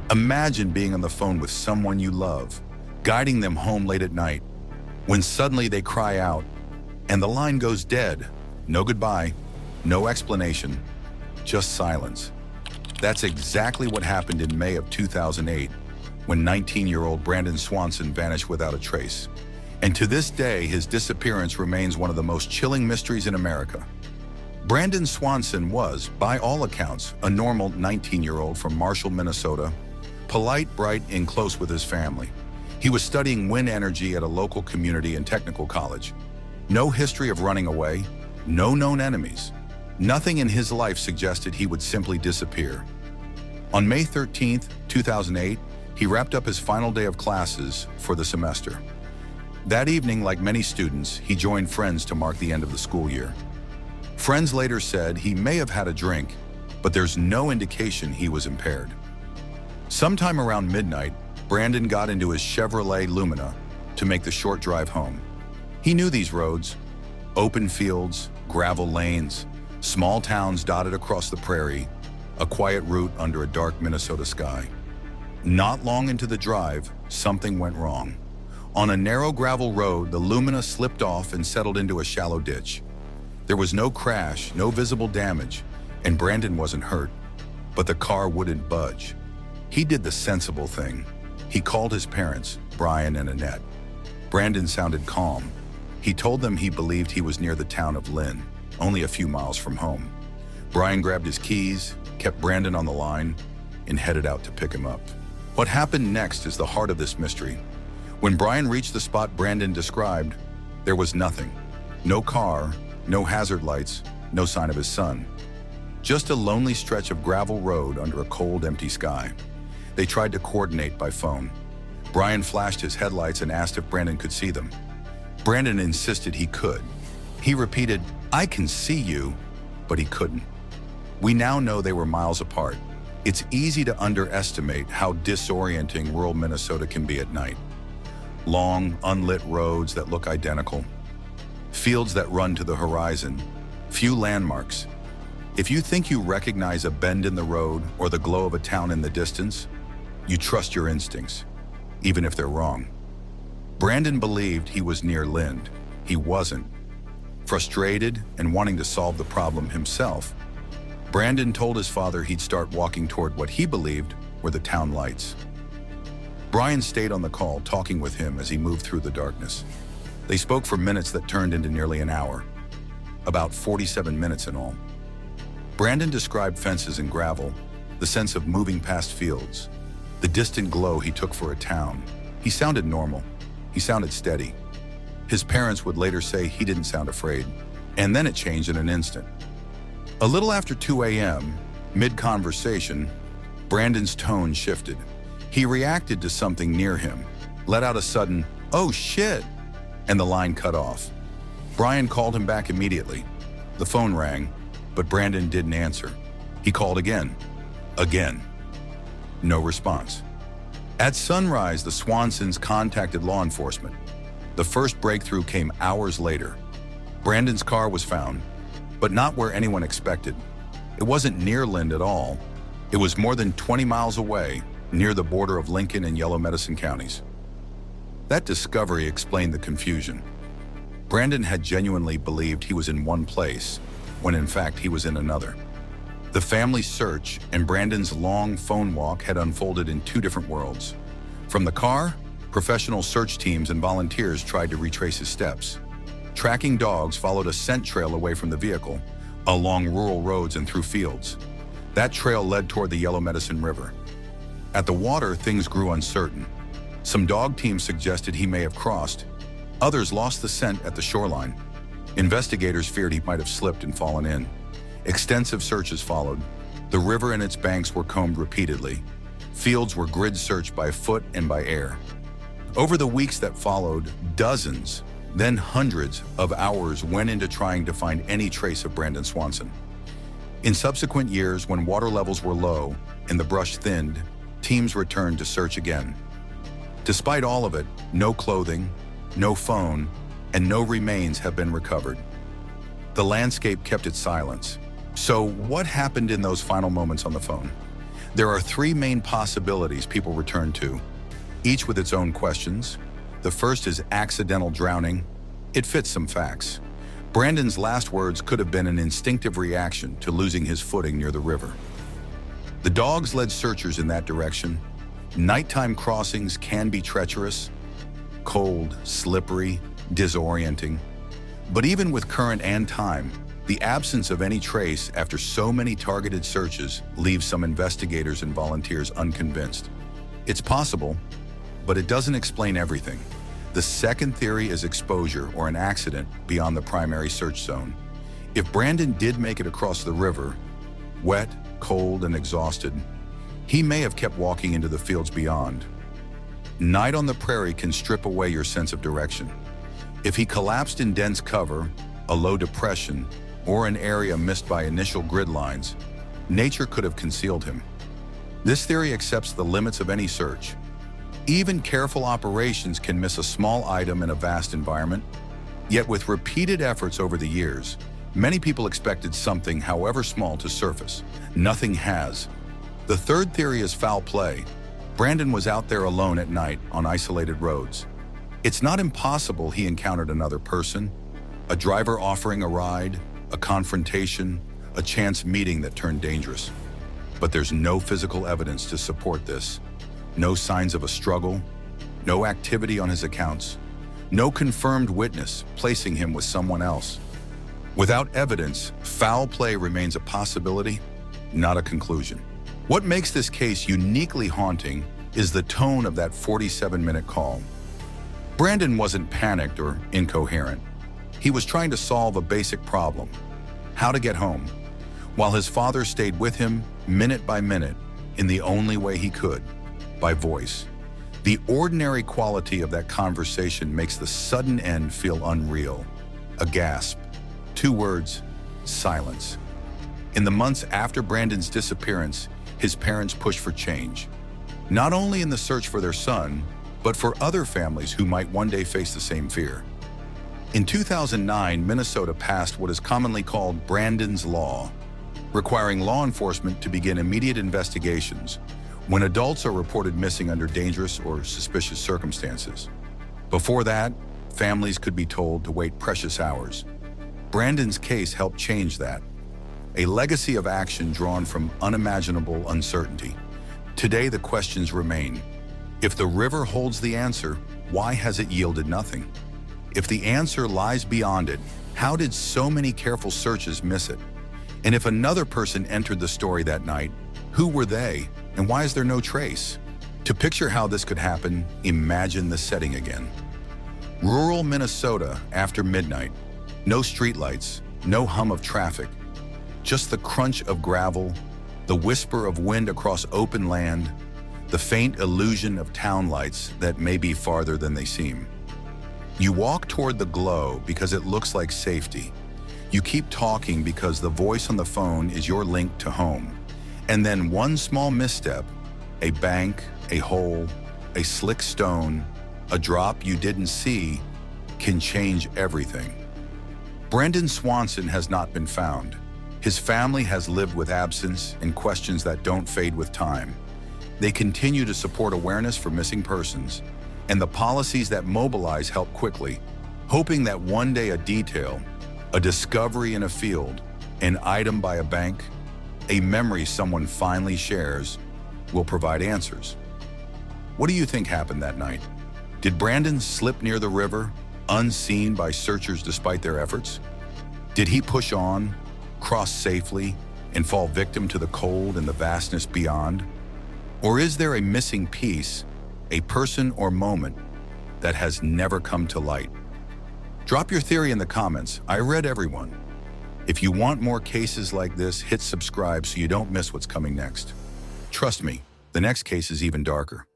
Imagine being on the phone with someone you love, guiding them home late at night, when suddenly they cry out, and the line goes dead. No goodbye, no explanation, just silence. That's exactly what happened in May of 2008, when 19-year-old Brandon Swanson vanished without a trace. And to this day, his disappearance remains one of the most chilling mysteries in America. Brandon Swanson was, by all accounts, a normal 19-year-old from Marshall, Minnesota, polite, bright, and close with his family. He was studying wind energy at a local community and technical college. No history of running away, no known enemies. Nothing in his life suggested he would simply disappear. On May 13, 2008, he wrapped up his final day of classes for the semester. That evening, like many students, he joined friends to mark the end of the school year. Friends later said he may have had a drink, but there's no indication he was impaired. Sometime around midnight, Brandon got into his Chevrolet Lumina to make the short drive home. He knew these roads: open fields, gravel lanes, small towns dotted across the prairie, a quiet route under a dark Minnesota sky. Not long into the drive, something went wrong. On a narrow gravel road, the Lumina slipped off and settled into a shallow ditch. There was no crash, no visible damage, and Brandon wasn't hurt, but the car wouldn't budge. He did the sensible thing. He called his parents, Brian and Annette. Brandon sounded calm. He told them he believed he was near the town of Lynn, only a few miles from home. Brian grabbed his keys, kept Brandon on the line, and headed out to pick him up. What happened next is the heart of this mystery. When Brian reached the spot Brandon described, there was nothing. No car, no hazard lights, no sign of his son. Just a lonely stretch of gravel road under a cold, empty sky. They tried to coordinate by phone. Brian flashed his headlights and asked if Brandon could see them. Brandon insisted he could. He repeated, "I can see you," but he couldn't. We now know they were miles apart. It's easy to underestimate how disorienting rural Minnesota can be at night. Long, unlit roads that look identical. Fields that run to the horizon. Few landmarks. If you think you recognize a bend in the road or the glow of a town in the distance, you trust your instincts, even if they're wrong. Brandon believed he was near Lind. He wasn't. Frustrated and wanting to solve the problem himself, Brandon told his father he'd start walking toward what he believed were the town lights. Brian stayed on the call, talking with him as he moved through the darkness. They spoke for minutes that turned into nearly an hour, about 47 minutes in all. Brandon described fences and gravel, the sense of moving past fields, the distant glow he took for a town. He sounded normal. He sounded steady. His parents would later say he didn't sound afraid. And then it changed in an instant. A little after 2 a.m., mid-conversation, Brandon's tone shifted. He reacted to something near him, let out a sudden, "Oh shit," and the line cut off. Brian called him back immediately. The phone rang, but Brandon didn't answer. He called again. No response. At sunrise, the Swansons contacted law enforcement. The first breakthrough came hours later. Brandon's car was found, but not where anyone expected. It wasn't near Lind at all. It was more than 20 miles away, near the border of Lincoln and Yellow Medicine counties. That discovery explained the confusion. Brandon had genuinely believed he was in one place, when in fact he was in another. The family's search and Brandon's long phone walk had unfolded in two different worlds. From the car, professional search teams and volunteers tried to retrace his steps. Tracking dogs followed a scent trail away from the vehicle, along rural roads and through fields. That trail led toward the Yellow Medicine River. At the water, things grew uncertain. Some dog teams suggested he may have crossed. Others lost the scent at the shoreline. Investigators feared he might have slipped and fallen in. Extensive searches followed. The river and its banks were combed repeatedly. Fields were grid searched by foot and by air. Over the weeks that followed, dozens, then hundreds of hours went into trying to find any trace of Brandon Swanson. In subsequent years, when water levels were low and the brush thinned, teams returned to search again. Despite all of it, no clothing, no phone, and no remains have been recovered. The landscape kept its silence. So what happened in those final moments on the phone? There are three main possibilities people return to, each with its own questions. The first is accidental drowning. It fits some facts. Brandon's last words could have been an instinctive reaction to losing his footing near the river. The dogs led searchers in that direction. Nighttime crossings can be treacherous, cold, slippery, disorienting. But even with current and time, the absence of any trace after so many targeted searches leaves some investigators and volunteers unconvinced. It's possible, but it doesn't explain everything. The second theory is exposure or an accident beyond the primary search zone. If Brandon did make it across the river, wet, cold, and exhausted, he may have kept walking into the fields beyond. Night on the prairie can strip away your sense of direction. If he collapsed in dense cover, a low depression, or an area missed by initial grid lines, nature could have concealed him. This theory accepts the limits of any search. Even careful operations can miss a small item in a vast environment. Yet with repeated efforts over the years, many people expected something, however small, to surface. Nothing has. The third theory is foul play. Brandon was out there alone at night on isolated roads. It's not impossible he encountered another person, a driver offering a ride, a confrontation, a chance meeting that turned dangerous. But there's no physical evidence to support this. No signs of a struggle, no activity on his accounts, no confirmed witness placing him with someone else. Without evidence, foul play remains a possibility, not a conclusion. What makes this case uniquely haunting is the tone of that 47-minute call. Brandon wasn't panicked or incoherent. He was trying to solve a basic problem: how to get home, while his father stayed with him minute by minute in the only way he could, by voice. The ordinary quality of that conversation makes the sudden end feel unreal. A gasp, 2 words, silence. In the months after Brandon's disappearance, his parents pushed for change, not only in the search for their son, but for other families who might one day face the same fear. In 2009, Minnesota passed what is commonly called Brandon's Law, requiring law enforcement to begin immediate investigations when adults are reported missing under dangerous or suspicious circumstances. Before that, families could be told to wait precious hours. Brandon's case helped change that, a legacy of action drawn from unimaginable uncertainty. Today, the questions remain. If the river holds the answer, why has it yielded nothing? If the answer lies beyond it, how did so many careful searches miss it? And if another person entered the story that night, who were they, and why is there no trace? To picture how this could happen, imagine the setting again. Rural Minnesota after midnight. No streetlights, no hum of traffic, just the crunch of gravel, the whisper of wind across open land, the faint illusion of town lights that may be farther than they seem. You walk toward the glow because it looks like safety. You keep talking because the voice on the phone is your link to home. And then one small misstep, a bank, a hole, a slick stone, a drop you didn't see, can change everything. Brandon Swanson has not been found. His family has lived with absence and questions that don't fade with time. They continue to support awareness for missing persons, and the policies that mobilize help quickly, hoping that one day a detail, a discovery in a field, an item by a bank, a memory someone finally shares, will provide answers. What do you think happened that night? Did Brandon slip near the river, unseen by searchers despite their efforts? Did he push on, cross safely, and fall victim to the cold and the vastness beyond? Or is there a missing piece, a person or moment, that has never come to light? Drop your theory in the comments. I read everyone. If you want more cases like this, hit subscribe so you don't miss what's coming next. Trust me, the next case is even darker.